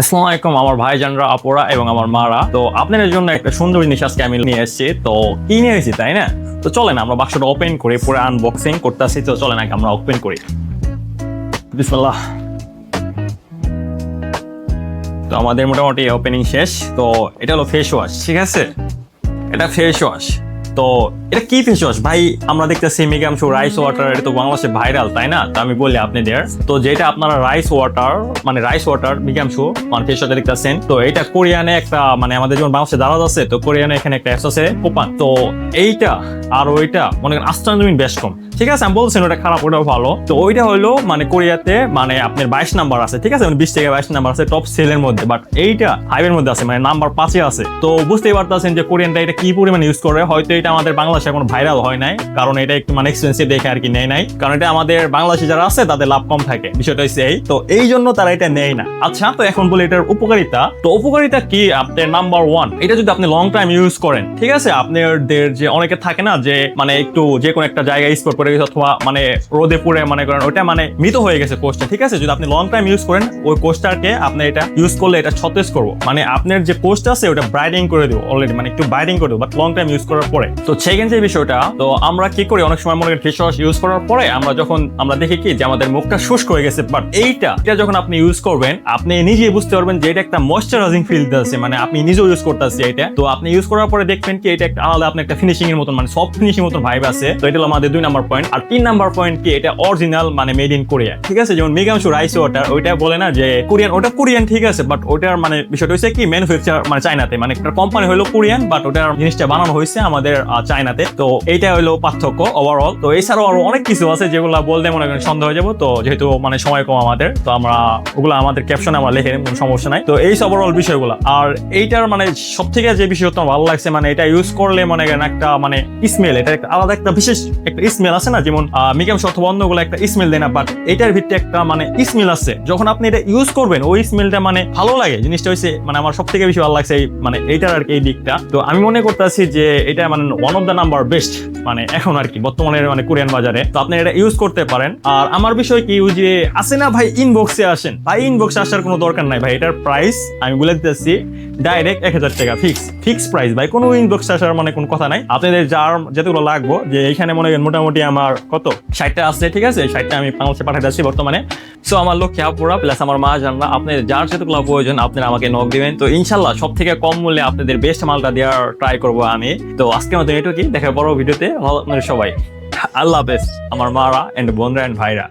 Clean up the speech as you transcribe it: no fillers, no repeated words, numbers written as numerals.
আসসালামু আলাইকুম আমার ভাইজানরা, আপুরা এবং আমার মারা। তো আপনাদের জন্য একটা সুন্দর জিনিস আজকে আমি নিয়ে এসেছি। তো কি নিয়ে এসেছি তাই না? তো চলেন আমরা বাক্সটা ওপেন করি, পুরো আনবক্সিং করতেছি। তো চলেন আগে আমরা ওপেন করি। বিসমিল্লাহ। তো আমাদের মোটামুটি ওপেনিং শেষ। তো এটা হলো ফেস ওয়াশ, ঠিক আছে? এটা ফেস ওয়াশ। তো এটা কি ফেস ওয়াশ ভাই? আমরা দেখতেছি মেগামশো রাইস ওয়াটার, এটা তো বাংলাদেশে ভাইরাল তাই না? তো আমি বলি আপনাদের, তো যেটা আপনারা রাইস ওয়াটার মেগামশো মানে ফেস ওয়াটার দেখতেছেন, তো এটা কোরিয়ানে একটা মানে আমাদের যেমন বাংলাদেশে দারাজ আছে, তো কোরিয়ানে এখানে একটা অ্যাপস আছে কোপান। তো এইটা আর ওইটা মনে করেন আস্তান জমিন বেশ কম, ঠিক আছে? আমি বলছেন ওটা খারাপ, ওটাও ভালো। তো ওইটা হলো মানে কোরিয়াতে মানে আপনার 22 নাম্বার আছে, ঠিক আছে? মানে 20 থেকে 22 নাম্বার আছে টপ সেলের মধ্যে। বাট এইটা 5 এর মধ্যে আছে, মানে নাম্বার 5 এ আছে। তো বুঝতেই পারতেছেন যে কোরিয়ানটা এটা কি পরিমাণ ইউজ করে। হয়তো এটা আমাদের বাংলাদেশে এখন ভাইরাল হয় নাই, কারণ এটা একটু মানে এক্সপেন্সিভ দেখে আর কি নেয় নাই, কারণ এটা আমাদের বাংলাদেশে যারা আছে তাদের লাভ কম থাকে, বিষয়টা হচ্ছে এই। তো এই জন্য তারা এটা নেয় না। আচ্ছা, তো এখন বলি এটার উপকারিতা। তো উপকারিতা কি? আপনার নাম্বার 1, এটা যদি আপনি লং টাইম ইউজ করেন, ঠিক আছে? আপনাদের যে অনেকে থাকে না যে মানে একটু যে কোনো একটা জায়গায় স্পট করে গেছে অথবা মানে রোদে পুড়ে মনে করেন ওটা মানে মৃত হয়ে গেছে কোষটা, ঠিক আছে? যদি আপনি লং টাইম ইউজ করেন ওই কোষটাকে আপনি এটা ইউজ করলে এটা সতেজ করবো, মানে আপনার যে কোষটা আছে ওটা ব্রাইটিং করে দেবো অলরেডি, মানে একটু ব্রাইটিং করে দেবো বাট লং টাইম ইউজ করার পরে। তো সেকেন্ড যে বিষয়টা, তো আমরা কি করি অনেক সময় মনে করেন ফেস ওয়াশ ইউজ করার পরে আমরা দেখি কি যে আমাদের মুখটা শুষ্ক হয়ে গেছে, বাট এইটা যখন আপনি ইউজ করবেন আপনি নিজেই বুঝতে পারবেন যে এটা একটা ময়েশ্চারাইজিং ফিল দিচ্ছে, মানে আপনি নিজেও ইউজ করতেছেন এটা। তো আপনি ইউজ করার পরে দেখবেন কি এটা একটা আলাদা আপনার একটা ফিনিশিং এর মতন মানে সফট ফিনিশিং মতন ভাইব আছে। তো এটা হলো আমাদের 2 নাম্বার পয়েন্ট। আর 3 নাম্বার পয়েন্ট কি, এটা অরিজিনাল মানে মেড ইন কোরিয়া, ঠিক আছে? যেমন মেগামশো রাইস ওয়াটার, ওইটা বলে না যে কোরিয়ান, ওটা কোরিয়ান, ঠিক আছে? বাট ওটার মানে বিষয়টা হচ্ছে কি ম্যানুফ্যাকচার মানে চায়নাতে, মানে একটা কোম্পানি হলো কোরিয়ান বাট ওটার জিনিসটা বানানো হয়েছে আমাদের চায়নাতে। তো এইটা হলো পার্থক্য ওভারঅল। তো এছাড়াও আরো অনেক কিছু আছে যেগুলো বলতে মনে করেন সন্দেহ হয়ে যাবো। তো যেহেতু মানে সময় কম আমাদের, তো আমরা ওগুলো আমাদের ক্যাপশনে আমরা লিখে নিই, কোনো সমস্যা নাই। তো এই ওভারঅল বিষয়গুলো। আর এইটার মানে সব থেকে যে বিষয় তোমার ভালো লাগছে, মানে এটা ইউজ করলে মনে করেন একটা মানে স্মেল, এটা একটা আলাদা একটা বিশেষ একটা স্মেল আছে না, যেমন মেগামশো অথবা অন্যগুলো একটা স্মেল দেয় না, বাট এটার ভিতরে একটা মানে স্মেল আছে। যখন আপনি এটা ইউজ করবেন ওই স্মেলটা মানে ভালো লাগে। জিনিসটা হচ্ছে মানে আমার সব থেকে বেশি ভালো লাগছে মানে এইটার আর কি এই দিকটা। তো আমি মনে করতেছি যে এটা মানে one of the number best মানে এখন আর কি বর্তমানে মানে কোরিয়ান বাজারে। তো আপনি এটা ইউজ করতে পারেন। আর আমার বিষয় কি, ওই যে আসে না ভাই ইনবক্সে আসেন, ভাই ইনবক্সে আসার কোনো দরকার নাই ভাই। এটার প্রাইস আমি বলে দিতেছি ডাইরেক্ট 1000 টাকা ফিক্স প্রাইস ভাই। কোনো ইনবক্সে আসার মানে কোনো কথা নাই। আপনাদের যার যেগুলো লাগবো, যে এখানে মনে করেন মোটামুটি আমার কত 60টা আছে, ঠিক আছে? 60টা আমি বাংলাদেশে পাঠাতে যাচ্ছি বর্তমানে। সো আমার লক্ষ্যে আপুরা প্লাস আমার মা জানরা, আপনাদের যার যেগুলো প্রয়োজন আপনারা আমাকে নক দিবেন। তো ইনশাল্লাহ সব থেকে কম মূল্যে আপনাদের বেস্ট মালটা দেওয়ার ট্রাই করবো আমি। তো আজকের মতো এটুকুই, দেখা বড় ভিডিওতে। ভালো আপনাদের সবাই, আল্লাহ হাফেজ আমার মারা এন্ড বোনরা এন্ড ভাইরা।